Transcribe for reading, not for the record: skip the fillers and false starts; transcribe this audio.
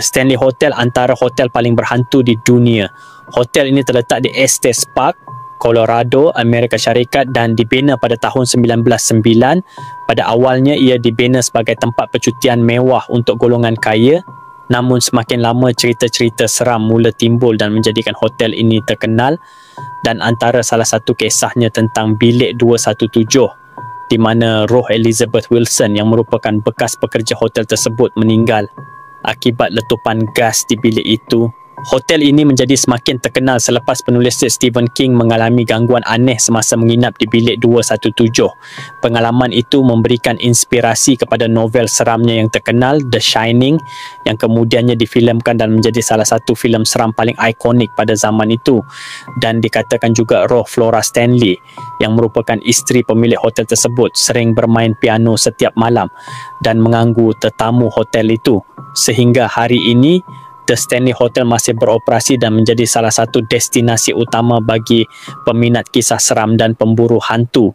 The Stanley Hotel antara hotel paling berhantu di dunia. Hotel ini terletak di Estes Park, Colorado, Amerika Syarikat dan dibina pada tahun 1909. Pada awalnya ia dibina sebagai tempat percutian mewah untuk golongan kaya. Namun semakin lama cerita-cerita seram mula timbul dan menjadikan hotel ini terkenal. Dan antara salah satu kisahnya tentang bilik 217 di mana roh Elizabeth Wilson yang merupakan bekas pekerja hotel tersebut meninggal akibat letupan gas di bilik itu. Hotel ini menjadi semakin terkenal selepas penulis Stephen King mengalami gangguan aneh semasa menginap di bilik 217. Pengalaman itu memberikan inspirasi kepada novel seramnya yang terkenal, The Shining, yang kemudiannya difilmkan dan menjadi salah satu filem seram paling ikonik pada zaman itu. Dan dikatakan juga roh Flora Stanley, yang merupakan isteri pemilik hotel tersebut, sering bermain piano setiap malam dan mengganggu tetamu hotel itu. Sehingga hari ini, The Stanley Hotel masih beroperasi dan menjadi salah satu destinasi utama bagi peminat kisah seram dan pemburu hantu